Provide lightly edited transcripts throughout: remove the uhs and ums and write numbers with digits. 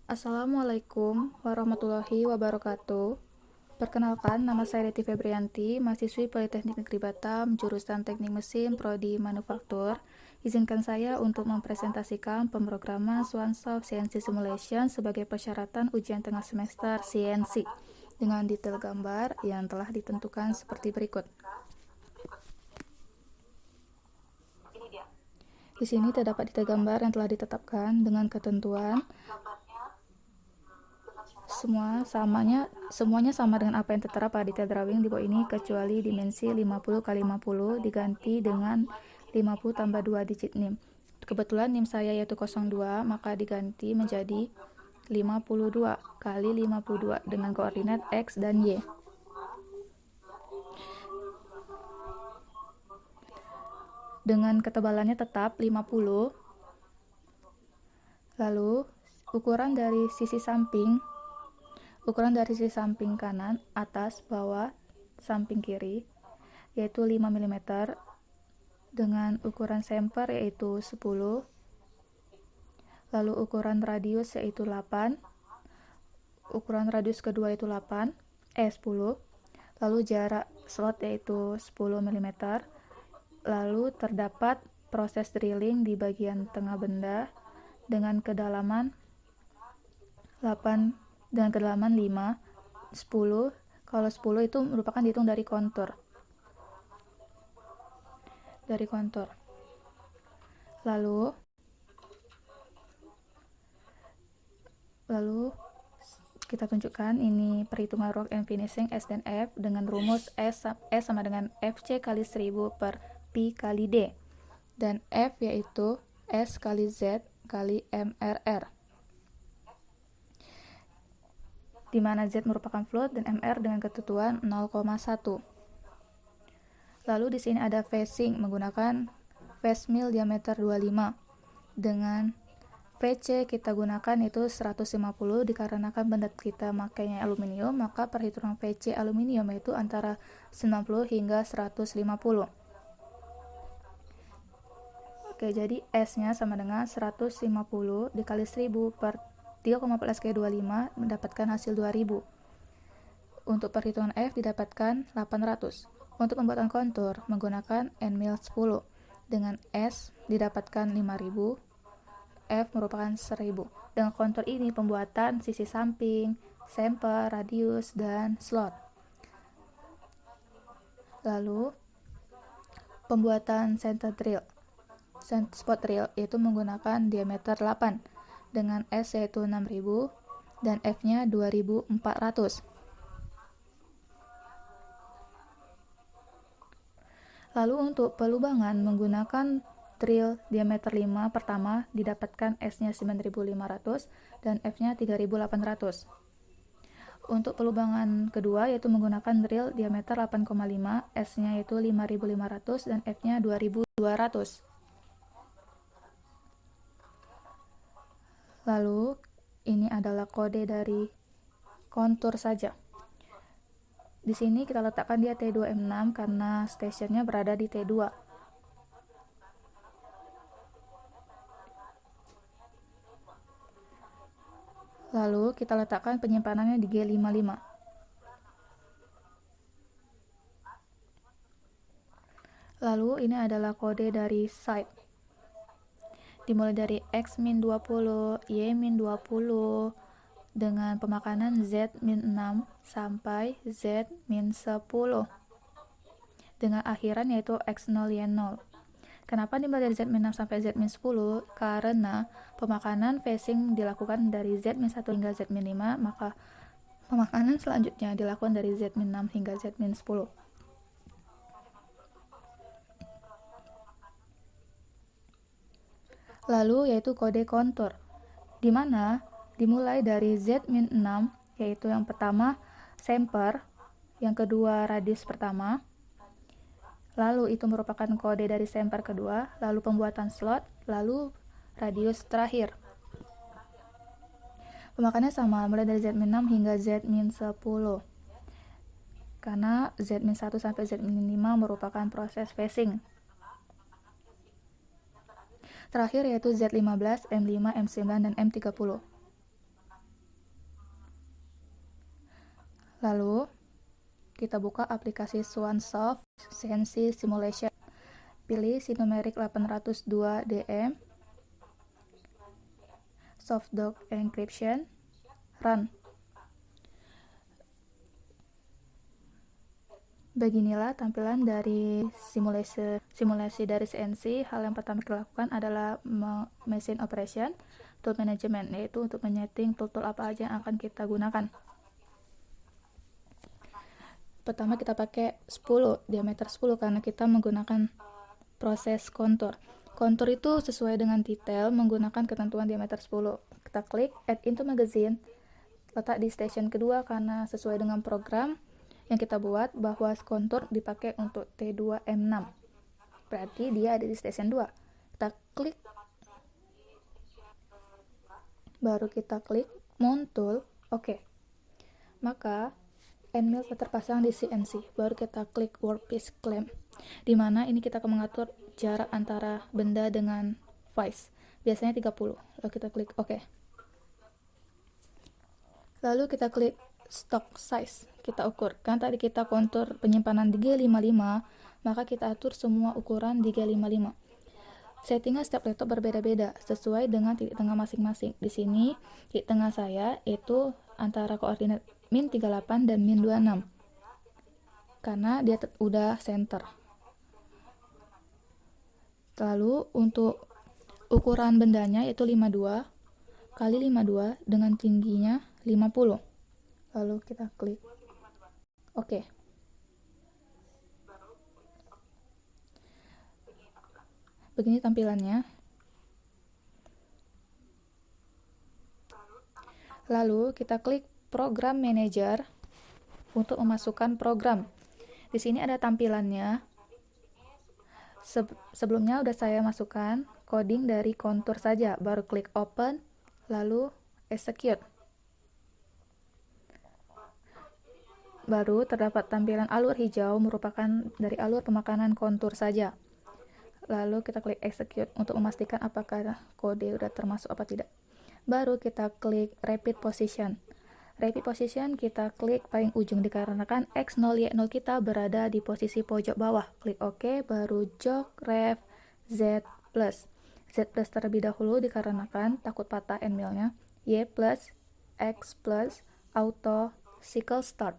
Assalamualaikum warahmatullahi wabarakatuh. Perkenalkan, nama saya Reti Febrianti, mahasiswi Politeknik Negeri Batam, jurusan Teknik Mesin, Prodi Manufaktur. Izinkan saya untuk mempresentasikan pemrograman Swansolve CNC Simulation sebagai persyaratan ujian tengah semester CNC dengan detail gambar yang telah ditentukan seperti berikut. Di sini terdapat detail gambar yang telah ditetapkan dengan ketentuan semuanya sama dengan apa yang tertera pada detail drawing di bawah ini, kecuali dimensi 50x50 diganti dengan 50 tambah 2 digit NIM. Kebetulan NIM saya yaitu 02, maka diganti menjadi 52 kali 52 dengan koordinat X dan Y. Dengan ketebalannya tetap 50. Lalu ukuran dari sisi samping kanan, atas, bawah, samping kiri yaitu 5 mm dengan ukuran semper yaitu 10. Lalu ukuran radius yaitu 8. Ukuran radius kedua yaitu 10. Lalu jarak slot yaitu 10 mm. Lalu terdapat proses drilling di bagian tengah benda dengan kedalaman 5, 10. Kalau 10 itu merupakan dihitung dari kontur. Lalu kita tunjukkan ini perhitungan work and finishing S dan F dengan rumus S sama dengan FC kali 1000 per Pi kali D, dan F yaitu S kali Z kali MRR, di mana Z merupakan float dan MR dengan ketentuan 0,1. Lalu di sini ada facing menggunakan face mill diameter 25 dengan VC kita gunakan itu 150 dikarenakan benda kita makainya aluminium, maka perhitungan VC aluminium yaitu antara 90 hingga 150. Oke, jadi S-nya sama dengan 150 dikali 1000 per 3,14 kali 25 mendapatkan hasil 2000. Untuk perhitungan F didapatkan 800. Untuk pembuatan kontur menggunakan N-mill 10 dengan S didapatkan 5000, F merupakan 1000. Dengan kontur ini pembuatan sisi samping, semper, radius, dan slot. Lalu pembuatan spot drill yaitu menggunakan diameter 8 dengan S yaitu 6000 dan F-nya 2400. Lalu untuk pelubangan menggunakan drill diameter 5 pertama didapatkan S-nya 9500 dan F-nya 3800. Untuk pelubangan kedua yaitu menggunakan drill diameter 8,5, S-nya yaitu 5500 dan F-nya 2200. Lalu ini adalah kode dari kontur saja. Di sini kita letakkan dia T2M6 karena stationnya berada di T2. Lalu kita letakkan penyimpanannya di G55. Lalu ini adalah kode dari site. Dimulai dari X-20, Y-20 dengan pemakanan Z-6 sampai Z-10 dengan akhiran yaitu X0, Y0. Kenapa dimulai dari Z-6 sampai Z-10? Karena pemakanan facing dilakukan dari Z-1 hingga Z-5, maka pemakanan selanjutnya dilakukan dari Z-6 hingga Z-10. Lalu yaitu kode kontur, di mana dimulai dari Z-6 yaitu yang pertama semper, yang kedua radius pertama, lalu itu merupakan kode dari semper kedua, lalu pembuatan slot, lalu radius terakhir. Pemakannya sama, mulai dari Z-6 hingga Z-10 karena Z-1 sampai Z-5 merupakan proses facing. Terakhir yaitu Z15, M5, M9, dan M30. Lalu kita buka aplikasi SwanSoft CNC Simulation. Pilih Sinomeric 802 DM, Softdoc Encryption, Run. Beginilah tampilan dari simulasi dari CNC. Hal yang pertama kita lakukan adalah machine operation, tool management, yaitu untuk menyeting tool-tool apa aja yang akan kita gunakan. Pertama kita pakai 10, diameter 10 karena kita menggunakan proses kontur. Kontur itu sesuai dengan detail menggunakan ketentuan diameter 10. Kita klik add into magazine, letak di station kedua karena sesuai dengan program yang kita buat bahwa kontur dipakai untuk T2M6. Berarti dia ada di station 2. Kita klik, baru kita klik mount tool, oke. Maka end mill terpasang di CNC. Baru kita klik workpiece clamp, di mana ini kita akan mengatur jarak antara benda dengan vise. Biasanya 30. Lalu kita klik oke. Lalu kita klik stock size, kita ukur. Kan tadi kita kontur penyimpanan di G55, maka kita atur semua ukuran di G55. Settingnya setiap laptop berbeda-beda sesuai dengan titik tengah masing-masing. Di sini titik tengah saya itu antara koordinat min 38 dan min 26 karena dia udah center. Lalu untuk ukuran bendanya yaitu 52 kali 52 dengan tingginya 50. Lalu kita klik oke. Begini tampilannya. Lalu kita klik program manager untuk memasukkan program. Di sini ada tampilannya. Sebelumnya udah saya masukkan coding dari kontur saja, baru klik open, lalu execute. Baru terdapat tampilan alur hijau merupakan dari alur pemakanan kontur saja. Lalu kita klik execute untuk memastikan apakah kode udah termasuk apa tidak. Baru kita klik repeat position. Repeat position kita klik paling ujung dikarenakan X0 Y0 kita berada di posisi pojok bawah. Klik OK, baru jog ref Z plus. Z plus terlebih dahulu dikarenakan takut patah end millnya. Y plus, X plus, auto, cycle start.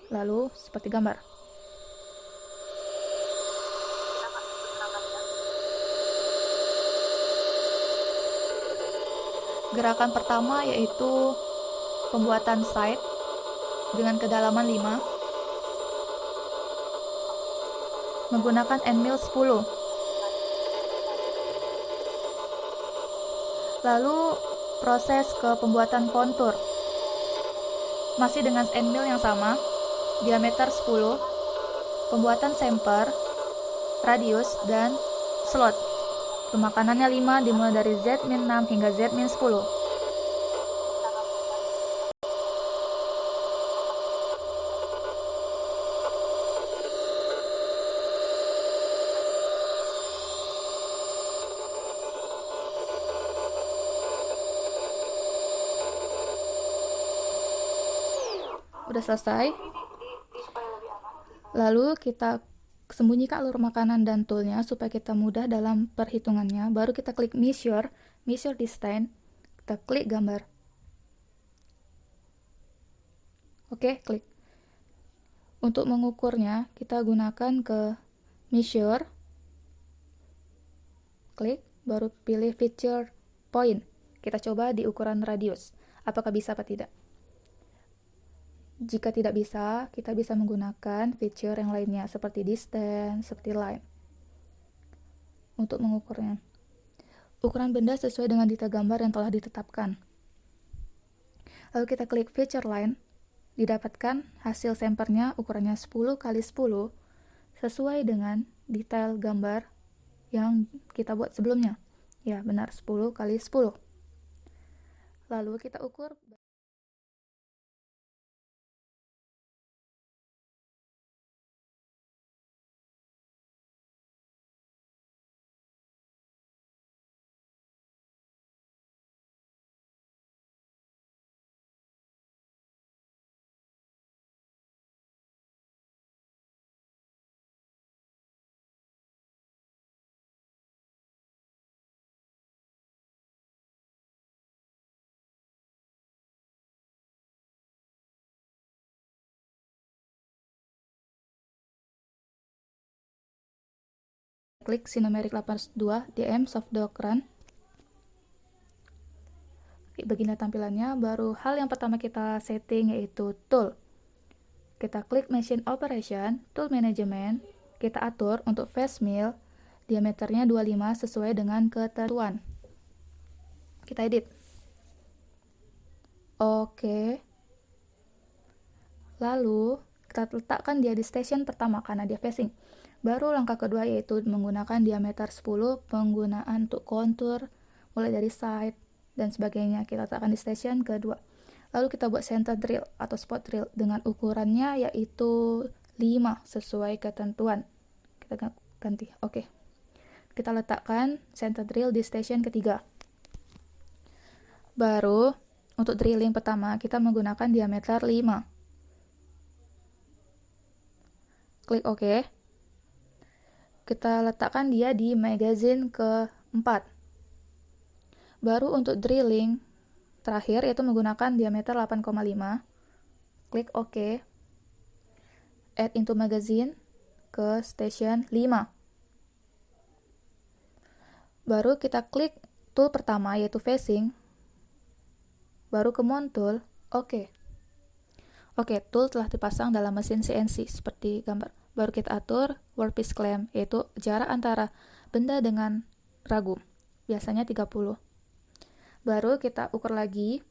Lalu seperti gambar. Gerakan pertama yaitu pembuatan side dengan kedalaman 5 menggunakan end mill 10. Lalu proses ke pembuatan kontur masih dengan end mill yang sama, diameter 10, pembuatan semper, radius, dan slot. Pemakanannya 5 dimulai dari Z-6 hingga Z-10. Udah selesai. Lalu kita sembunyikan alur makanan dan toolnya supaya kita mudah dalam perhitungannya. Baru kita klik measure distance, kita klik gambar. Oke, klik. Untuk mengukurnya kita gunakan ke measure, klik, baru pilih feature point. Kita coba di ukuran radius, apakah bisa apa tidak. Jika tidak bisa, kita bisa menggunakan feature yang lainnya seperti distance, seperti line untuk mengukurnya. Ukuran benda sesuai dengan detail gambar yang telah ditetapkan. Lalu kita klik feature line, didapatkan hasil samplernya ukurannya 10 x 10 sesuai dengan detail gambar yang kita buat sebelumnya. Ya, benar 10 x 10. Lalu kita ukur klik Sinomeric 82 DM soft dock run. Begini tampilannya. Baru hal yang pertama kita setting yaitu tool. Kita klik machine operation, tool management, kita atur untuk face mill diameternya 25 sesuai dengan ketentuan. Kita edit. Oke. Lalu kita letakkan dia di station pertama karena dia facing. Baru langkah kedua yaitu menggunakan diameter 10, penggunaan untuk kontur mulai dari side dan sebagainya kita letakkan di station kedua. Lalu kita buat center drill atau spot drill dengan ukurannya yaitu 5 sesuai ketentuan. Kita ganti. Oke. Kita letakkan center drill di station ketiga. Baru untuk drilling pertama kita menggunakan diameter 5. Klik OK. Kita letakkan dia di magazine keempat. Baru untuk drilling terakhir yaitu menggunakan diameter 8,5. Klik OK. Add into magazine ke station 5. Baru kita klik tool pertama yaitu facing. Baru ke mount tool. OK. Oke, tool telah dipasang dalam mesin CNC seperti gambar. Baru kita atur workpiece clamp yaitu jarak antara benda dengan ragu. Biasanya 30. Baru kita ukur lagi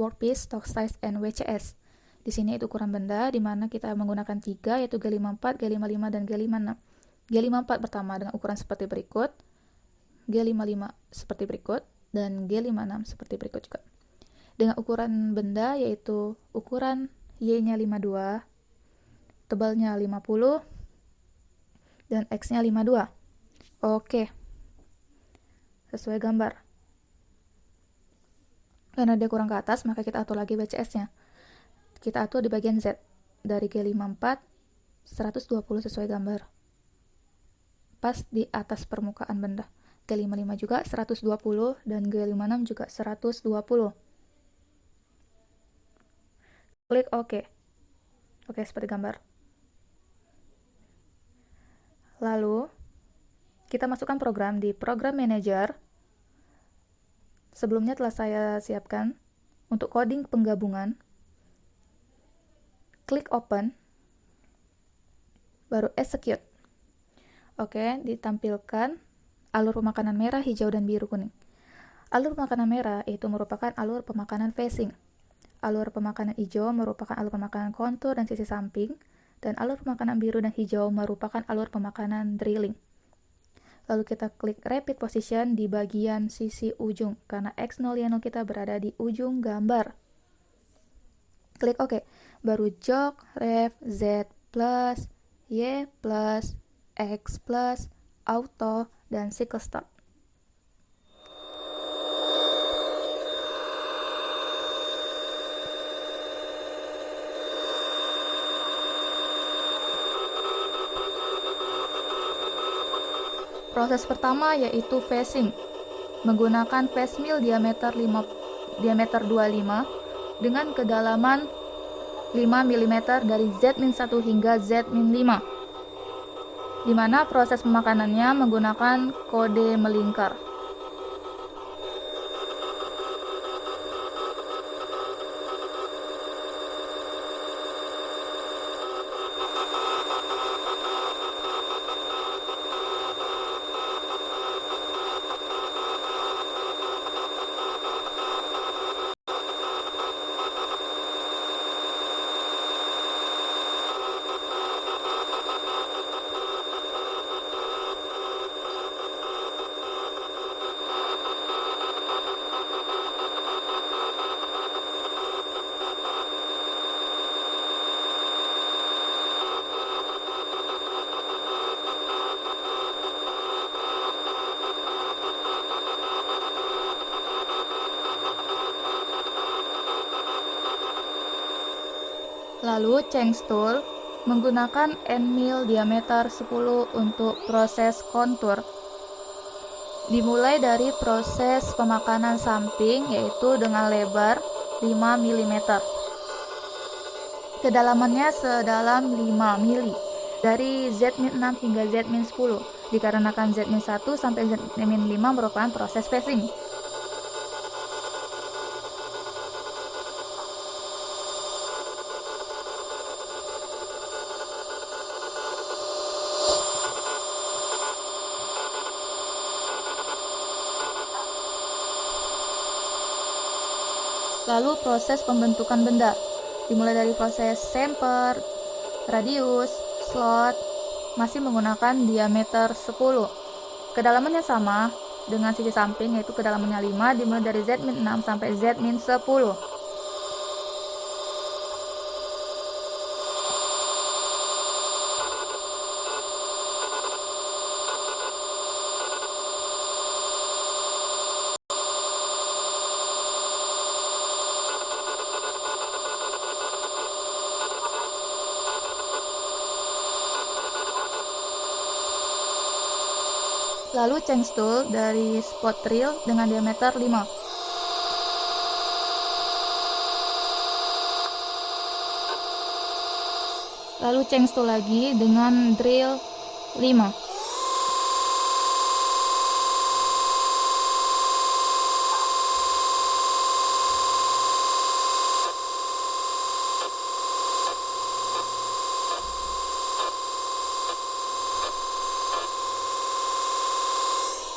workpiece stock size and WCS. Di sini itu ukuran benda di mana kita menggunakan 3 yaitu G54, G55 dan G56. G54 pertama dengan ukuran seperti berikut. G55 seperti berikut dan G56 seperti berikut juga. Dengan ukuran benda yaitu ukuran Y-nya 52, tebalnya 50 dan X-nya 52. Oke. Sesuai gambar. Karena dia kurang ke atas, maka kita atur lagi WCS-nya. Kita atur di bagian Z. Dari G54 120 sesuai gambar. Pas di atas permukaan benda. G55 juga 120 dan G56 juga 120. Klik OK. Oke, seperti gambar. Lalu, kita masukkan program di Program Manager. Sebelumnya telah saya siapkan untuk coding penggabungan. Klik Open. Baru Execute. Oke, ditampilkan alur pemakanan merah, hijau, dan biru kuning. Alur pemakanan merah itu merupakan alur pemakanan facing. Alur pemakanan hijau merupakan alur pemakanan kontur dan sisi samping. Dan alur pemakanan biru dan hijau merupakan alur pemakanan drilling. Lalu kita klik Repeat Position di bagian sisi ujung, karena X0, Y0 kita berada di ujung gambar. Klik OK. Baru jog, ref, Z+, Y+, X+, auto, dan cycle start. Proses pertama yaitu facing. Menggunakan face mill diameter 25 dengan kedalaman 5 mm dari Z-1 hingga Z-5. Di mana proses pemakanannya menggunakan kode melingkar. Lalu change tool menggunakan end mill diameter 10 untuk proses kontur. Dimulai dari proses pemakanan samping yaitu dengan lebar 5 mm. Kedalamannya sedalam 5 mm dari Z-6 hingga Z-10 dikarenakan Z-1 sampai Z-5 merupakan proses phasing. Lalu proses pembentukan benda, dimulai dari proses chamfer, radius, slot, masih menggunakan diameter 10. Kedalamannya sama dengan sisi samping, yaitu kedalamannya 5, dimulai dari Z-6 sampai Z-10. Lalu change tool dari spot drill dengan diameter 5. Lalu change tool lagi dengan drill 5.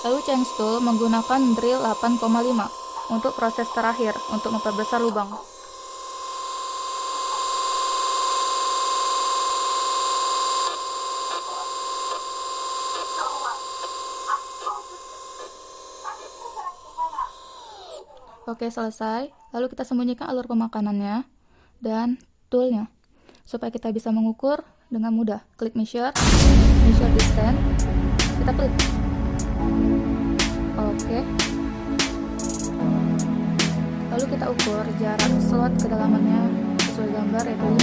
Lalu change tool menggunakan drill 8,5 untuk proses terakhir untuk memperbesar lubang. Oke, selesai. Lalu kita sembunyikan alur pemakanannya dan toolnya supaya kita bisa mengukur dengan mudah. Klik measure distance, kita klik. Oke. Lalu kita ukur jarak slot kedalamannya sesuai gambar, yaitu 5.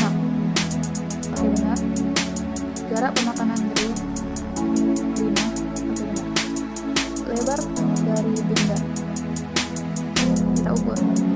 Oke, benar. Jarak pemakanan drill 5. Oke, benar. Lebar dari benda kita ukur